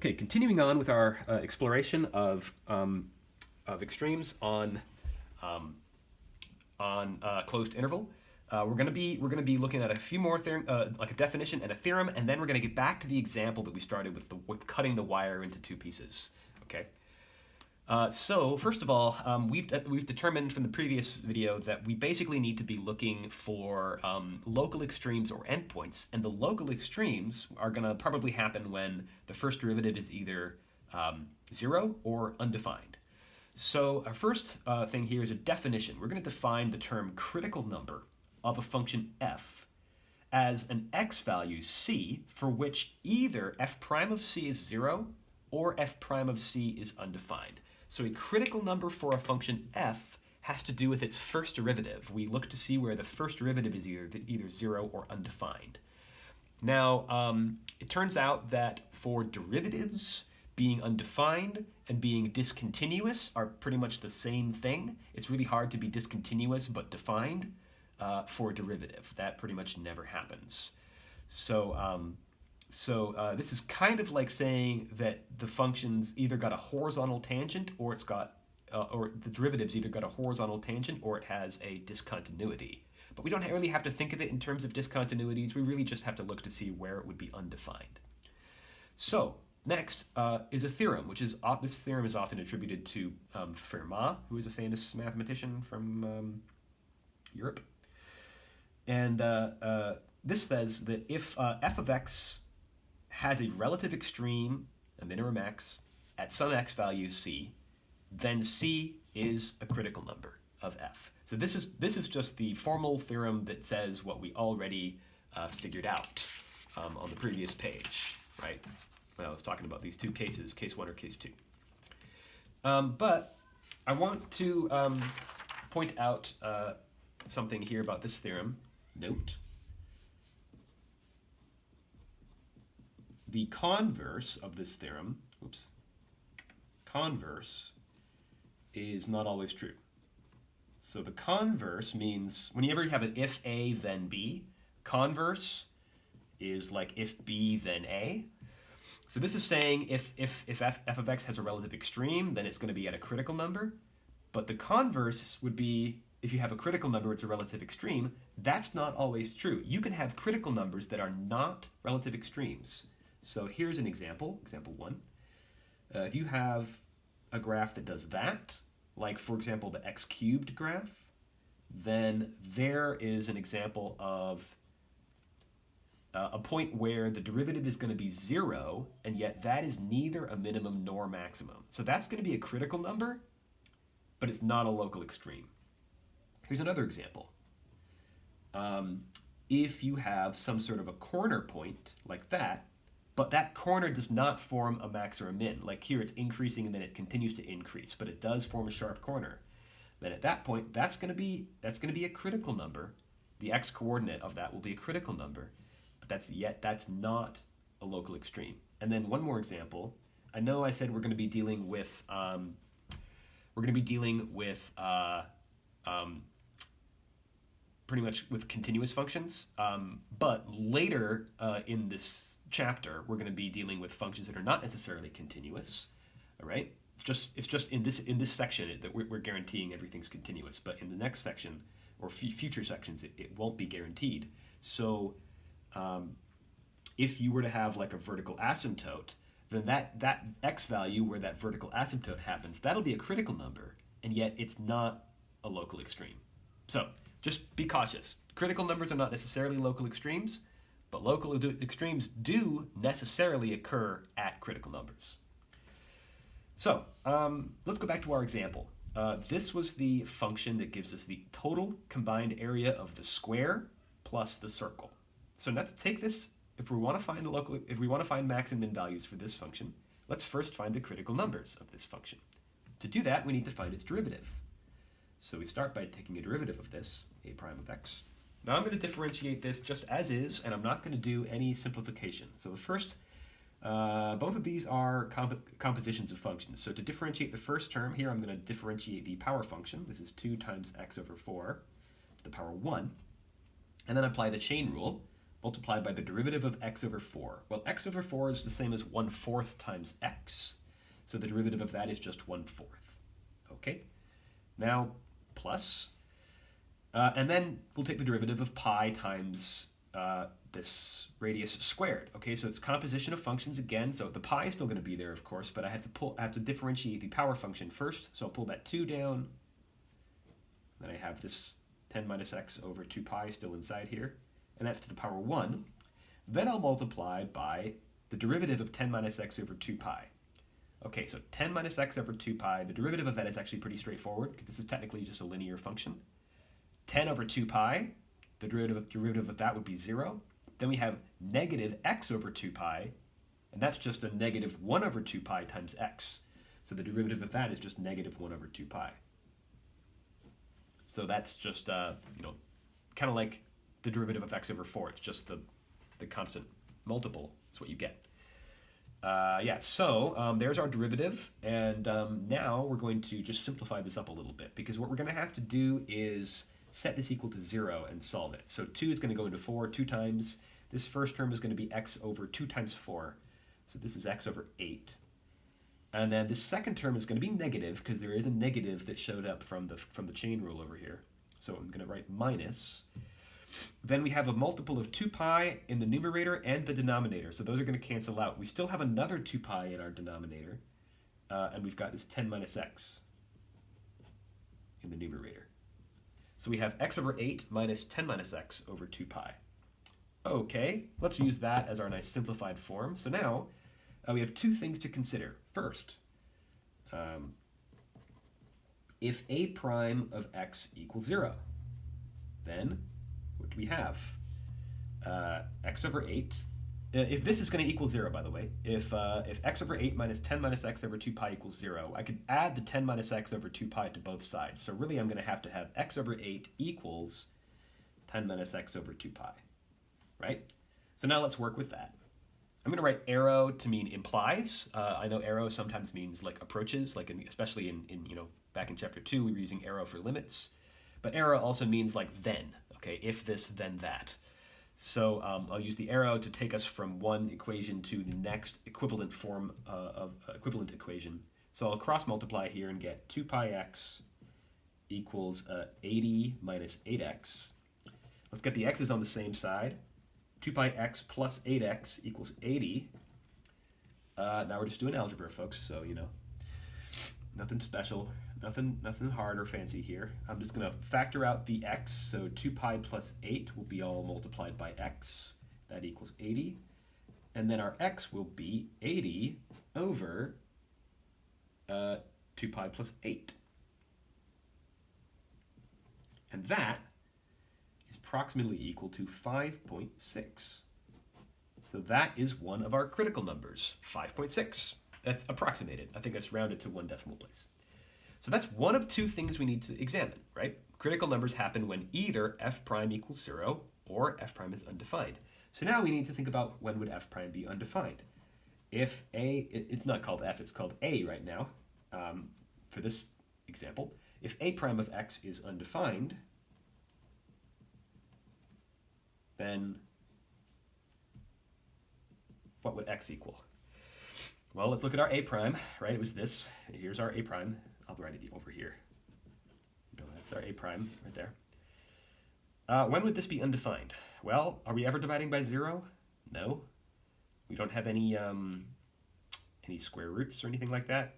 Okay, continuing on with our exploration of extremes on closed interval. We're gonna be looking at a few more like a definition and a theorem, and then we're gonna get back to the example that we started with cutting the wire into two pieces. Okay. So first of all, we've determined from the previous video that we basically need to be looking for local extremes or endpoints, and the local extremes are going to probably happen when the first derivative is either 0 or undefined. So our first thing here is a definition. We're going to define the term critical number of a function f as an x value c for which either f prime of c is 0 or f prime of c is undefined. So a critical number for a function f has to do with its first derivative. We look to see where the first derivative is either 0 or undefined. Now, it turns out that for derivatives, being undefined and being discontinuous are pretty much the same thing. It's really hard to be discontinuous but defined for a derivative. That pretty much never happens. So this is kind of like saying that the function's either got a horizontal tangent or it's got, or the derivative's either got a horizontal tangent or it has a discontinuity. But we don't really have to think of it in terms of discontinuities. We really just have to look to see where it would be undefined. So next is a theorem, which is this theorem is often attributed to Fermat, who is a famous mathematician from Europe. And this says that if f of x has a relative extreme, a min or a max, at some x value c, then c is a critical number of f. So this is just the formal theorem that says what we already figured out on the previous page, right? When I was talking about these two cases, case 1 or case 2. But I want to point out something here about this theorem. Note. The converse of this theorem, converse is not always true. So the converse means whenever you have an if A then B, converse is like if B then A. So this is saying if f of x has a relative extreme, then it's going to be at a critical number. But the converse would be if you have a critical number, it's a relative extreme. That's not always true. You can have critical numbers that are not relative extremes. So here's an example, example 1. If you have a graph that does that, like for example the x cubed graph, then there is an example of a point where the derivative is going to be 0, and yet that is neither a minimum nor maximum. So that's going to be a critical number, but it's not a local extreme. Here's another example. If you have some sort of a corner point like that, but that corner does not form a max or a min. Like here it's increasing and then it continues to increase, but it does form a sharp corner. Then at that point, that's going to be a critical number. The x coordinate of that will be a critical number, but that's not a local extreme. And then one more example. I know I said we're going to be dealing with pretty much with continuous functions, but later in this chapter we're going to be dealing with functions that are not necessarily continuous. All right, it's just in this section that we're guaranteeing everything's continuous, but in the next section or future sections it won't be guaranteed. So if you were to have like a vertical asymptote, then that x value where that vertical asymptote happens, that'll be a critical number, and yet it's not a local extreme. So just be cautious. Critical numbers are not necessarily local extremes, but local extremes do necessarily occur at critical numbers. So let's go back to our example. This was the function that gives us the total combined area of the square plus the circle. So let's take this. If we want to find max and min values for this function, let's first find the critical numbers of this function. To do that, we need to find its derivative. So we start by taking a derivative of this, a prime of x. Now I'm going to differentiate this just as is, and I'm not going to do any simplification. So first, both of these are compositions of functions. So to differentiate the first term here, I'm going to differentiate the power function. This is 2 times x over 4 to the power 1. And then apply the chain rule. multiplied by the derivative of x over 4. Well, x over 4 is the same as 1/4 times x. So the derivative of that is just 1/4. Okay? Now, plus, and then we'll take the derivative of pi times this radius squared. Okay, so it's composition of functions again. So the pi is still going to be there, of course, but I have to differentiate the power function first. So I'll pull that 2 down. Then I have this 10 minus x over 2 pi still inside here, and that's to the power 1. Then I'll multiply by the derivative of 10 minus x over 2 pi. Okay, so 10 minus x over 2 pi, the derivative of that is actually pretty straightforward because this is technically just a linear function. 10 over 2 pi, the derivative of that would be 0. Then we have negative x over 2 pi, and that's just a negative 1 over 2 pi times x. So the derivative of that is just negative 1 over 2 pi. So that's just, kind of like the derivative of x over 4. It's just the constant multiple. That's what you get. So there's our derivative, and now we're going to just simplify this up a little bit, because what we're going to have to do is set this equal to 0 and solve it. So 2 is going to go into 4 2 times. This first term is going to be x over 2 times 4. So this is x over 8. And then this second term is going to be negative, because there is a negative that showed up from the chain rule over here. So I'm going to write minus. Then we have a multiple of 2 pi in the numerator and the denominator. So those are going to cancel out. We still have another 2 pi in our denominator. And we've got this 10 minus x in the numerator. So we have x over 8 minus 10 minus x over 2 pi. Okay, let's use that as our nice simplified form. So now we have two things to consider. First, if a prime of x equals 0, then what do we have? X over 8. If this is going to equal 0, by the way, if x over 8 minus 10 minus x over 2 pi equals 0, I could add the 10 minus x over 2 pi to both sides. So really I'm going to have x over 8 equals 10 minus x over 2 pi, right? So now let's work with that. I'm going to write arrow to mean implies. I know arrow sometimes means like approaches, like especially in back in chapter 2 we were using arrow for limits. But arrow also means like then, okay, if this, then that. So I'll use the arrow to take us from one equation to the next equivalent form of equivalent equation. So I'll cross multiply here and get 2 pi x equals 80 minus 8x. Let's get the x's on the same side. 2 pi x plus 8x equals 80. Now we're just doing algebra, folks, so nothing special, nothing hard or fancy here. I'm just going to factor out the x, so 2 pi plus 8 will be all multiplied by x. That equals 80. And then our x will be 80 over 2 pi plus 8. And that is approximately equal to 5.6. So that is one of our critical numbers, 5.6. That's approximated. I think that's rounded to 1 decimal place. So that's one of two things we need to examine, right? Critical numbers happen when either f prime equals 0 or f prime is undefined. So now we need to think about when would f prime be undefined. If it's not called f, it's called a right now for this example. If a prime of x is undefined, then what would x equal? Well, let's look at our a prime, right? It was this. Here's our a prime. I'll write it over here. That's our a prime right there. When would this be undefined? Well, are we ever dividing by 0? No. We don't have any square roots or anything like that.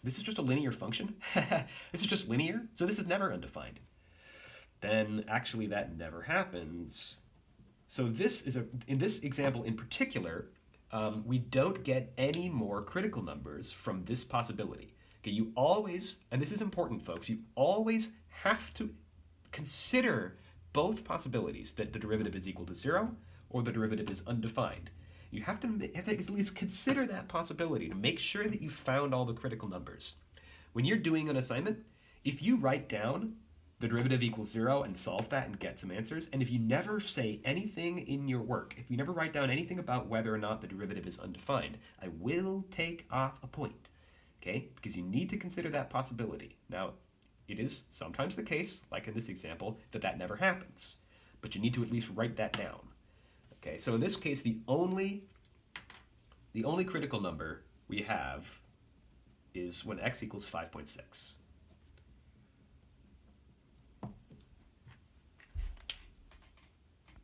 This is just a linear function. This is just linear, so this is never undefined. Then actually that never happens. So this is in this example in particular, we don't get any more critical numbers from this possibility. Okay, you always, and this is important, folks, you always have to consider both possibilities, that the derivative is equal to 0 or the derivative is undefined. You have to at least consider that possibility to make sure that you found all the critical numbers. When you're doing an assignment, if you write down the derivative equals 0 and solve that and get some answers, and if you never say anything in your work, if you never write down anything about whether or not the derivative is undefined, I will take off a point, okay? Because you need to consider that possibility. Now, it is sometimes the case, like in this example, that never happens. but you need to at least write that down. Okay, so in this case, the only critical number we have is when x equals 5.6.